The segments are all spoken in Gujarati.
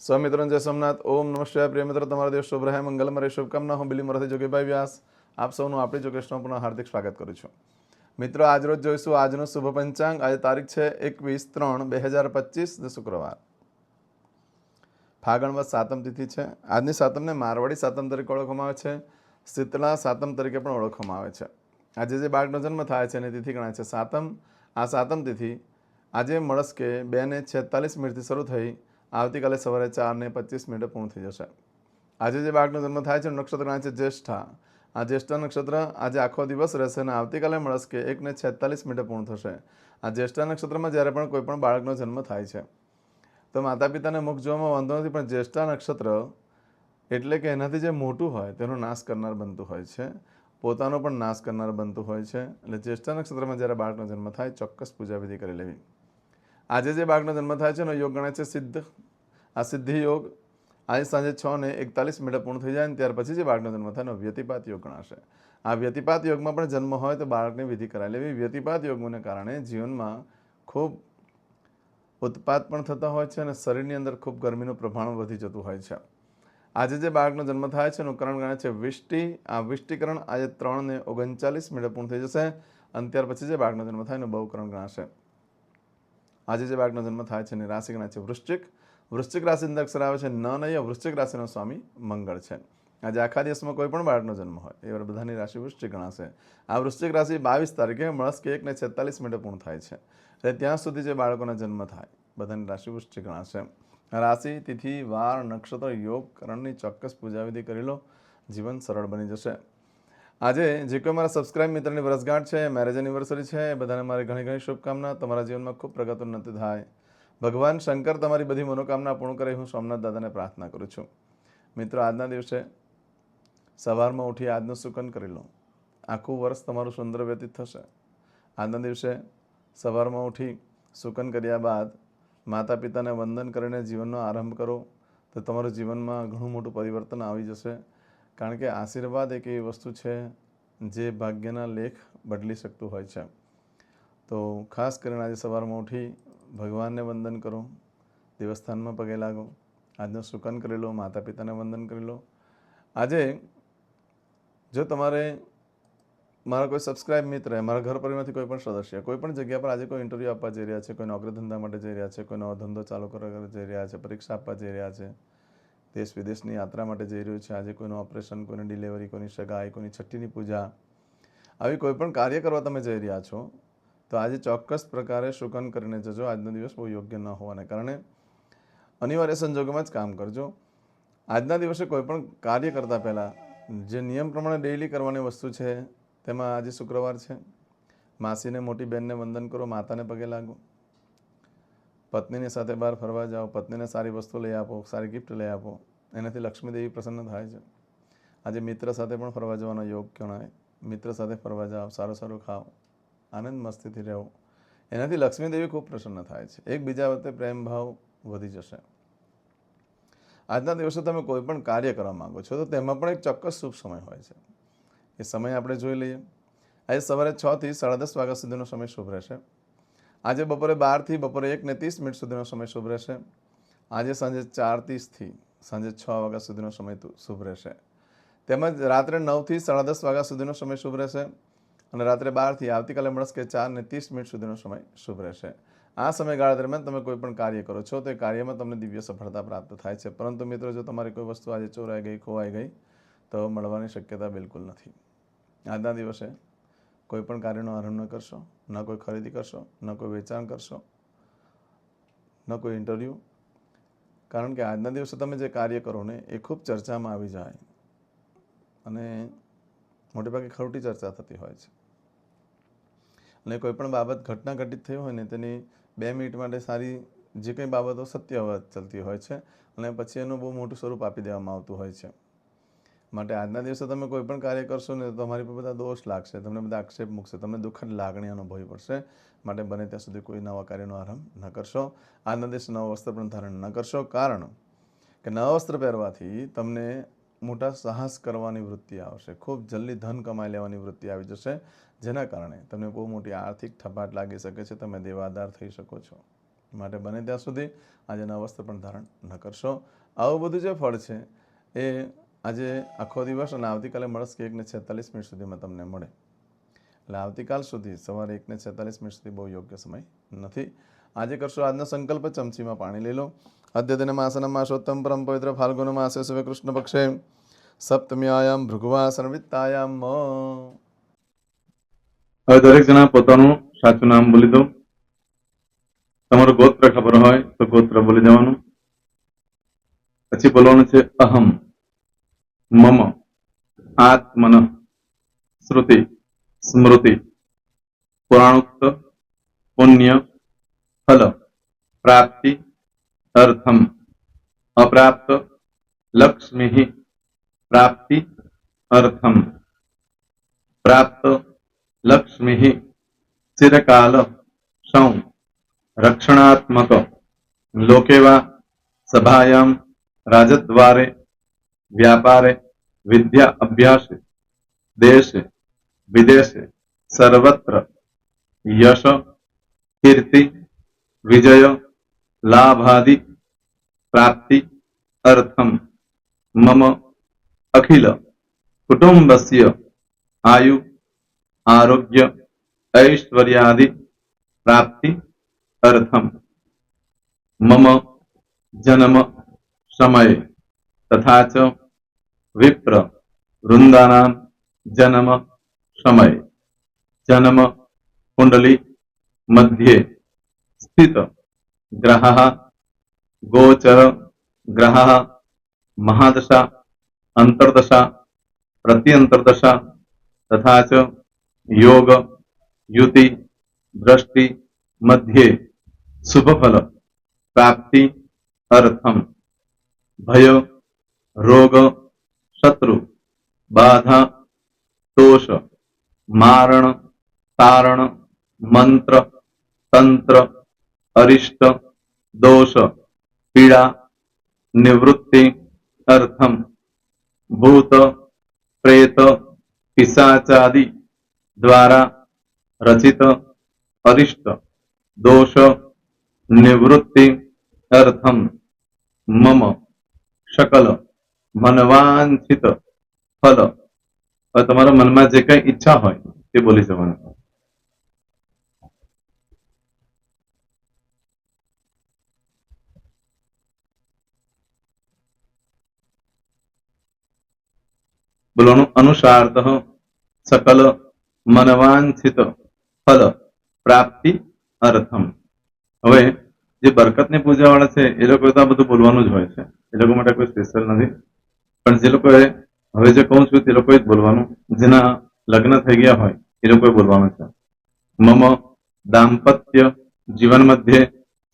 સ્વામિત્રણ જય સોમનાથ. ઓમ નમઃ શિવાય. પ્રિય મિત્રો, તમારો દિવસ શુભ રહે, મંગલમય રહે. શુભકામના. હું બિલીમોરાથી જોગીભાઈ વ્યાસ આપ સૌનું આપણી જોગેશમાં પુનઃ હાર્દિક સ્વાગત કરું છું. મિત્રો, આજરોજ જોઈશું આજનું શુભ પંચાંગ. આજે તારીખ છે 21/3/2025 શુક્રવાર. ફાગણ વદ સાતમ તિથિ છે. આજની સાતમને મારવાડી સાતમ તરીકે ઓળખવામાં આવે છે. શીતળા સાતમ તરીકે પણ ઓળખવામાં આવે છે. આજે જે બાળકનો જન્મ થાય છે એની તિથિ ગણાય છે સાતમ. આ સાતમ તિથિ આજે મળસ્કે 2:46 શરૂ થઈ આવતીકાલે સવારે 4:25 પૂર્ણ થઈ જશે. આજે જે બાળકનો જન્મ થાય છે નક્ષત્ર ગણાય છે જ્યેષ્ઠા. આ જ્યેષ્ઠા નક્ષત્ર આજે આખો દિવસ રહેશે અને આવતીકાલે મળસ્કે 1:46 પૂર્ણ થશે. આ જ્યેષ્ઠા નક્ષત્રમાં જ્યારે પણ કોઈ પણ બાળકનો જન્મ થાય છે તો માતા પિતાને મુખ જોવામાં વાંધો નથી, પણ જ્યેષ્ઠા નક્ષત્ર એટલે કે એનાથી જે મોટું હોય તેનો નાશ કરનાર બનતું હોય છે, પોતાનો પણ નાશ કરનાર બનતું હોય છે. એટલે જ્યેષ્ઠા નક્ષત્રમાં જ્યારે બાળકનો જન્મ થાય ચોક્કસ પૂજાવિધિ કરી લેવી. આજે જે બાળકનો જન્મ થાય છે એનો યોગ ગણાય છે સિદ્ધ. આ સિદ્ધિ યોગ આજે સાંજે 6:41 પૂર્ણ થઈ જાય ને ત્યાર પછી જે બાળકનો જન્મ થાય એનો વ્યતિપાત યોગ ગણાશે. આ વ્યતિપાત યોગમાં પણ જન્મ હોય તો બાળકની વિધિ કરાવી લેવી. વ્યતિપાત યોગને કારણે જીવનમાં ખૂબ ઉત્પાત પણ થતા હોય છે અને શરીરની અંદર ખૂબ ગરમીનું પ્રમાણ વધી જતું હોય છે. આજે જે બાળકનો જન્મ થાય છે એનું કરણ ગણાય છે વિષ્ટિ. આ વિષ્ટિકરણ આજે 3:39 પૂર્ણ થઈ જશે અને ત્યાર પછી જે બાળકનો જન્મ થાય એનું બહુકરણ ગણાશે. આજે જે બાળકનો જન્મ થાય છે એની રાશિ ગણાય છે વૃશ્ચિક. વૃશ્ચિક રાશિની અક્ષર આવે છે ન નહીં. વૃશ્ચિક રાશિનો સ્વામી મંગળ છે. આજે આખા દિવસમાં કોઈ પણ બાળકનો જન્મ હોય એ બધાની રાશિ વૃશ્ચિક ગણાશે. આ વૃશ્ચિક રાશિ 22 તારીખે મળસ્કે 1:46 પૂર્ણ થાય છે. એટલે ત્યાં સુધી જે બાળકોના જન્મ થાય બધાની રાશિ વૃશ્ચિક ગણાશે. રાશિ, તિથિ, વાર, નક્ષત્ર, યોગ, કરણની ચોક્કસ પૂજાવિધિ કરી લો, જીવન સરળ બની જશે. આજે જે કોઈ મારા સબસ્ક્રાઇબ મિત્રની વર્ષગાંઠ છે, મેરેજ એનિવર્સરી છે, એ બધાને મારી ઘણી ઘણી શુભકામના. તમારા જીવનમાં ખૂબ પ્રગતિ ઉન્નતિ થાય. ભગવાન શંકર તમારી બધી મનોકામના પૂર્ણ કરે હું સોમનાથ દાદાને પ્રાર્થના કરું છું. મિત્રો, આજના દિવસે સવારમાં ઉઠી આજનું સુકન કરી લો. આખું વર્ષ તમારું સુંદર વ્યતીત થશે. આજના દિવસે સવારમાં ઉઠી સુકન કર્યા બાદ માતા પિતાને વંદન કરીને જીવનનો આરંભ કરો તો તમારું જીવનમાં ઘણું મોટું પરિવર્તન આવી જશે. કારણ કે આશીર્વાદ એક એવી વસ્તુ છે જે ભાગ્યના લેખ બદલી શકતું હોય છે. તો ખાસ કરીને આજે સવારમાં ઉઠી ભગવાનને વંદન કરો, દેવસ્થાનમાં પગે લાગો, આજનું સુકન કરી લો, માતા પિતાને વંદન કરી લો. આજે જો તમારે મારા કોઈ સબસ્ક્રાઇબ મિત્ર, મારા ઘર પરિવારમાંથી કોઈ પણ સદસ્ય કોઈ પણ જગ્યા પર આજે કોઈ ઇન્ટરવ્યૂ આપવા જઈ રહ્યા છે, કોઈ નોકરી ધંધા માટે જઈ રહ્યા છે, કોઈ નવો ધંધો ચાલુ કરવા જઈ રહ્યા છે, પરીક્ષા આપવા જઈ રહ્યા છે, દેશ વિદેશની યાત્રા માટે જઈ રહ્યું છે, આજે કોઈનું ઓપરેશન, કોઈની ડિલિવરી, કોઈની સગાઈ, કોઈની છઠ્ઠીની પૂજા, આવી કોઈ પણ કાર્ય કરવા તમે જઈ રહ્યા છો તો આજે ચોક્કસ પ્રકારે શુકન કરીને જજો. આજનો દિવસ બહુ યોગ્ય ન હોવાને કારણે અનિવાર્ય સંજોગોમાં જ કામ કરજો. આજના દિવસે કોઈ પણ કાર્ય કરતાં પહેલાં જે નિયમ પ્રમાણે ડેઇલી કરવાની વસ્તુ છે તેમાં આજે શુક્રવાર છે. માસીને, મોટી બહેનને વંદન કરો, માતાને પગે લાગો, પત્નીની સાથે બહાર ફરવા જાઓ, પત્નીને સારી વસ્તુ લઈ આપો, સારી ગિફ્ટ લઈ આપો, એનાથી લક્ષ્મીદેવી પ્રસન્ન થાય છે. આજે મિત્ર સાથે પણ ફરવા જવાનો યોગ ગણાય. મિત્ર સાથે ફરવા જાઓ, સારું સારું ખાઓ, આનંદ મસ્તીથી રહો, એનાથી લક્ષ્મીદેવી ખૂબ પ્રસન્ન થાય છે. એકબીજા વચ્ચે પ્રેમ ભાવ વધી જશે. આજના દિવસે તમે કોઈ પણ કાર્ય કરવા માગો છો તો તેમાં પણ એક ચોક્કસ શુભ સમય હોય છે. એ સમય આપણે જોઈ લઈએ. આજે સવારે 6 થી 10:30 વાગ્યા સુધીનો સમય શુભ રહેશે. આજે બપોરે 12 થી બપોરે 1:30 સુધીનો સમય શુભ રહેશે. આજે સાંજે 4:30 થી સાંજે 6 વાગ્યા સુધીનો સમય શુભ રહેશે. તેમજ રાત્રે 9 થી 10:30 વાગ્યા સુધીનો સમય શુભ રહેશે અને રાત્રે 12 થી આવતીકાલે મળસ્કે 4:30 સુધીનો સમય શુભ રહેશે. આ સમયગાળા દરમિયાન તમે કોઈ પણ કાર્ય કરો છો તો એ કાર્યમાં તમને દિવ્ય સફળતા પ્રાપ્ત થાય છે. પરંતુ મિત્રો, જો તમારી કોઈ વસ્તુ આજે ચોરાઈ ગઈ, ખોવાઈ ગઈ તો મળવાની શક્યતા બિલકુલ નથી. આજના દિવસે કોઈ પણ કાર્યનો આરંભ ન કરશો, ન કોઈ ખરીદી કરશો, ન કોઈ વેચાણ કરશો, ન કોઈ ઇન્ટરવ્યૂ. કારણ કે આજના દિવસે તમે જે કાર્ય કરો ને એ ખૂબ ચર્ચામાં આવી જાય અને મોટેભાગે ખોટી ચર્ચા થતી હોય છે. અને કોઈ પણ બાબત ઘટના ઘટિત થઈ હોય ને તેની 2 મિનિટ માટે સારી જે કંઈ બાબતો સત્ય ચાલતી હોય છે અને પછી એનું બહુ મોટું સ્વરૂપ આપી દેવામાં આવતું હોય છે. માટે આજના દિવસે તમે કોઈ પણ કાર્ય કરશો ને તો તમારી પર બધા દોષ લાગશે, તમને બધા આક્ષેપ મૂકશે, તમને દુઃખદ લાગણી અનુભવવી પડશે. માટે બને ત્યાં સુધી કોઈ નવા કાર્યનો આરંભ ન કરશો. આજના દિવસે નવા વસ્ત્ર પણ ધારણ ન કરશો. કારણ કે નવા વસ્ત્ર પહેરવાથી તમને મોટા સાહસ કરવાની વૃત્તિ આવશે, ખૂબ જલ્દી ધન કમાઈ લેવાની વૃત્તિ આવી જશે, જેના કારણે તમને બહુ મોટી આર્થિક ઠપાટ લાગી શકે છે, તમે દેવાદાર થઈ શકો છો. માટે બને ત્યાં સુધી આજે નવા વસ્ત્ર પણ ધારણ ન કરશો. આવું બધું જે ફળ છે એ આજે આખો દિવસ અને આવતીકાલે મળશે 1:46 સુધીમાં તમને મળે. એટલે આવતીકાલ સુધી સવારે 1:46 સુધી બહુ યોગ્ય સમય નથી. આજે કરશો આજનો સંકલ્પ, ચમચીમાં પાણી લઈ લો. અદ્યતન માસનમ માસોત્તમ પરમ પવિત્ર ફાલ્ગુન માસે શુભ કૃષ્ણ પક્ષે સપ્તમ્યાયામ ભૃગુવા સંવિત્તાયામ. હવે દરેક જણા પોતાનું સાચું નામ બોલી દો. તમારું ગોત્ર ખબર હોય તો ગોત્ર બોલી દેવાનું. પછી બોલવાનું છે અહમ, મમ, આત્મન, શ્રુતિ, સ્મૃતિ, પુરાણોક્ત, પુણ્ય, ફલ, પ્રાપ્તિ, અર્થમ, અપ્રાપ્ત, લક્ષ્મી, પ્રાપ્તિ, અર્થમ, પ્રાપ્ત, લક્ષ્મી, ચિરકાલ, સૌ, રક્ષણાત્મક, લોકેવા, સભાયામ, રાજદ્વારે, વ્યાપારે, વિદ્યા અભ્યાસે, દેશે, વિદેશે, સર્વત્ર, યશ, કીર્તિ, વિજય, લાભાદિ, પ્રાપ્તિ, અર્થમ, મમ, અખિલ, કુટુંબસ્ય, આયુ, આરોગ્ય, ऐश्वर्यादि, प्राप्ति, अर्थम, मम, जन्म, समय, तथा च विप्र, वृंदानां जन्म, समय, जन्म, कुंडली, मध्ये, स्थित, ग्रहः, गोचर, ग्रहः, महादशा, अंतर्दशा, प्रत्यंतर्दशा, तथा च योग, युति, दृष्टि, मध्ये, शुभफल, प्राप्ति, अर्थम, भय, रोग, शत्रु, बाधा, दोष, मारण, तारण, मंत्र, तंत्र, अरिष्ट, दोष, पीड़ा, निवृत्ति, अर्थम, भूत, प्रेत, पिशाचादि द्वारा रचित अरिष्ट, दोष, निवृत्ति, अर्थम, मम, सकल, मनवांछित फल. તમારા મનમાં જે કઈ ઈચ્છા હોય તે બોલી જવાનું. બોલવાનું અનુસારતઃ सकल मनवांछित फल प्राप्ति अर्थम. હવે જે બરકતની પૂજા વાળા છે એ લોકો તો આ બધું બોલવાનું જ હોય છે, એ લોકો માટે કોઈ સ્પેશિયલ નથી. પણ જે લોકોએ હવે જે કહું છું તે લોકોએ જ બોલવાનું, જેના લગ્ન થઈ ગયા હોય એ લોકોએ બોલવાનું છે. મમ દાંપત્ય જીવન મધ્યે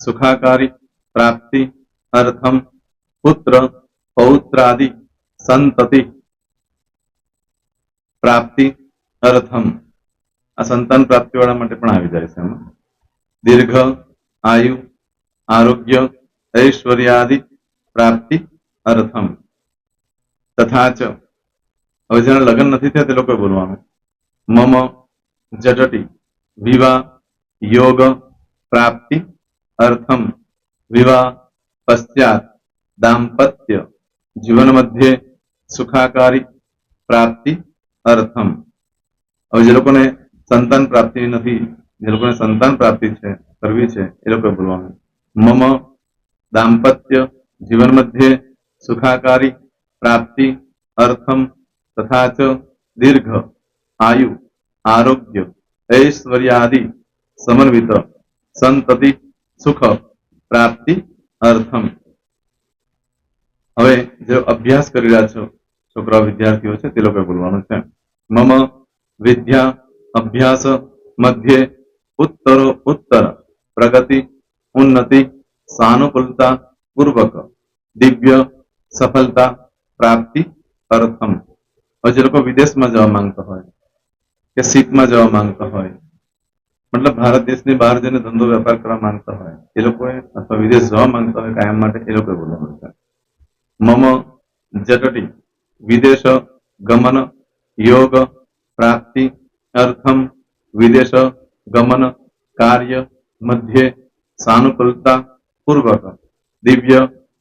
સુખાકારી પ્રાપ્તિ અર્થમ પુત્ર પૌત્રાદિ સંતતિ પ્રાપ્તિ અર્થમ. આ સંતાન પ્રાપ્તિ વાળા માટે પણ આવી જાય છે એમાં. દીર્ઘ આયુ આરોગ્ય ઐશ્વર્યાદિ પ્રાપ્તિ અર્થમ. તથા ચ હવે જેના લગ્ન નથી થયા તે લોકોએ બોલવાનું. મમ જટટી વિવાહ યોગ પ્રાપ્તિ અર્થમ વિવાહ પશ્ચાત દાંપત્ય જીવન મધ્યે સુખાકારી પ્રાપ્તિ અર્થમ. હવે જે લોકોને સંતાન પ્રાપ્તિ નથી, જે લોકોને સંતાન પ્રાપ્તિ છે કરવી છે એ લોકોએ બોલવાનું. મમ દાંપત્ય જીવન મધ્યે સુખાકારી પ્રાપ્તિ અર્થમ તથા ચ દીર્ઘ આયુ આરોગ્ય ऐश्वर्यादि समन्वित संतति सुख प्राप्ति अर्थम. હવે જે અભ્યાસ કરી રહ્યા છો છોકરા વિદ્યાર્થીઓ છે તે લોકોએ બોલવાનું છે. મમ વિદ્યા અભ્યાસ મધ્યે ઉત્તરો ઉત્તર પ્રગતિ ઉન્નતિ સાનુકૂલતા પૂર્વક દિવ્ય સફળતા પ્રાપ્તિ અર્થમ. હવે જે લોકો વિદેશમાં જવા માંગતા હોય કે સીટમાં જવા માંગતા હોય, મતલબ ભારત દેશની બહાર જઈને ધંધો વેપાર કરવા માંગતા હોય એ લોકોએ, અથવા વિદેશ જવા માંગતા હોય કાયમ માટે, એ લોકોએ બોલવાનું છે. મમ જટટી વિદેશ ગમન યોગ પ્રાપ્તિ અર્થમ વિદેશ ગમન કાર્ય મધ્યે सानुकूलता पूर्वक दिव्य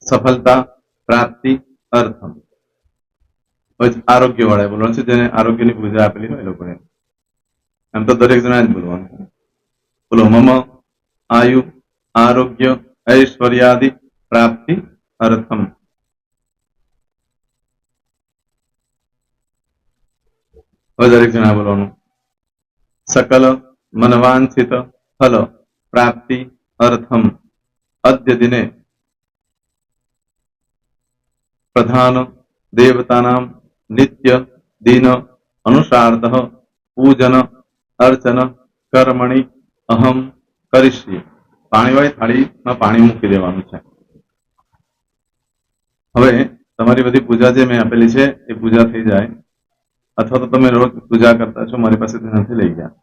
सफलता प्राप्ति अर्थम। आरोग्य वाળા બોલવાનું છે, જેને આરોગ્યની પૂજા આપેલી હોય એ લોકોને. એમ તો દરેક જણા જ બોલવાનું છે. બોલો મમ આયુ આરોગ્ય ऐश्वर्यादि प्राप्ति अर्थम। દરેક જણા બોલવાનું. सकल मनवांछित फल प्राप्ति अर्थम अद्य दिने प्रधान देवतानां नित्य दिन अनुसारतः पूजन अर्चन कर्मणि अहम करिष्ये। પાણીવાળી થાળીમાં પાણી મૂકી દેવાનું છે. હવે તમારી બધી પૂજા જે મેં આપેલી છે એ પૂજા થઈ જાય, અથવા તો તમે રોજ પૂજા કરતા છો, મારી પાસેથી નથી લઈ ગયા,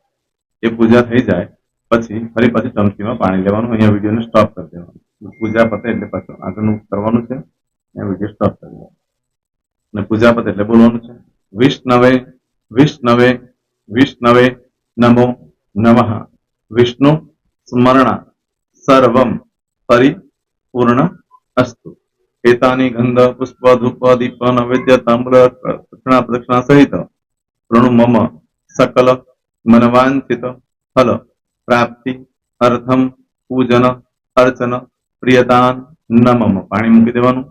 એ પૂજા થઈ જાય પછી ફરી પાછી ચમચીમાં પાણી લેવાનું. અહીંયા વિડીયોને સ્ટોપ કરી દેવાનું. પૂજા પતે એટલે પાછું આગળનું કરવાનું છે. અહીંયા વિડીયો સ્ટોપ કરી દેવાનો અને પૂજા પતે એટલે બોલવાનું છે વિષ્ણવે વિષ્ણવે વિષ્ણવે નમો નમઃ વિષ્ણુ સ્મરણા सर्वम परिपूर्ण अस्तु। एतानि गंध पुष्प धूप दीप नैवेद्य ताम्र दक्षिणा प्रदक्षिणा सहित प्रणु मम सकल मनवांछित फल प्राप्ति अर्थम पूजन अर्चन प्रियतान नमम। पाणी मूकी देवानुं,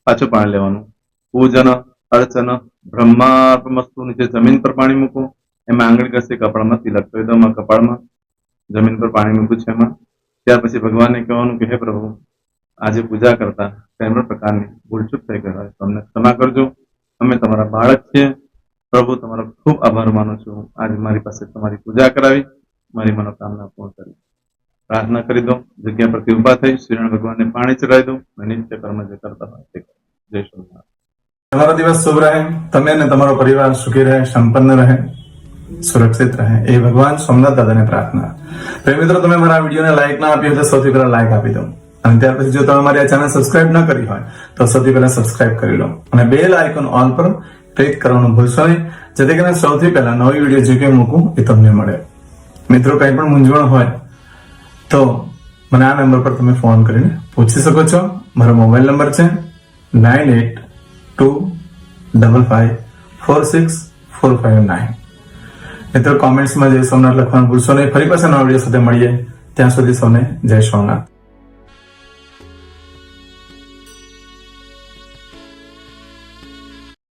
पाछुं पाणी लेवानुं. पूजन अर्चन ब्रह्मार्पणमस्तु. नीचे जमीन पर पाणी मूको, एमां आंगળી ઘસી કપાળમાં તિલક કરી દો. કપાળમાં જમીન પર પાણી મૂક્યું છે એમાં. ત્યાર પછી ભગવાનને કહેવાનું કે હે પ્રભુ, આજે પૂજા કરતા કોઈ પણ પ્રકારની ભૂલચૂક થઈ ગઈ હોય તો અમને ક્ષમા કરજો. અમે તમારા બાળક છીએ. પ્રભુ, તમારો ખૂબ આભાર માનું છું. આજે મારી પાસે તમારી પૂજા કરાવી, મારી મનોકામના પૂર્ણ કરી. પ્રાર્થના કરી દો. જગ્યા પરથી ઉભા થઈ શ્રીનારાયણ ભગવાનને પાણી ચડાવી દો અને નિત્ય કર્મ જે કરતા હોય તે કરો. જય સ્વામિનારાયણ. તમારો દિવસ શુભ રહે. તમે અને તમારો પરિવાર સુખી રહે, સંપન્ન રહે, સુરક્ષિત રહે એ ભગવાન સોમનાથ દાદાને પ્રાર્થના. પ્રેમ મિત્રો, તમે મારા વિડીયોને લાઈક ના આપી હોય તો સૌથી પહેલા લાઈક આપી દો, અને ત્યાર પછી જો તમે મારી આ ચેનલ સબસ્ક્રાઇબ ન કરી હોય તો સૌથી પહેલા સબસ્ક્રાઇબ કરી લો અને બેલ આઇકોન ઓલ પર ક્લિક કરવાનું ભૂલશો નહીં, જેથી કરીને સૌથી પહેલા નવી વિડીયો જે કંઈ મૂકું એ તમને મળે. મિત્રો, કંઈ પણ મૂંઝવણ હોય તો મને આ નંબર પર તમે ફોન કરીને પૂછી શકો છો. મારો મોબાઈલ નંબર છે 9825546459. મિત્રો, કોમેન્ટ્સમાં જય સોમનાથ લખવાનું ભૂલશો નહીં. ફરી પાછા નવા વિડીયો સાથે મળીએ. ત્યાં સુધી સૌને જય સોમનાથ.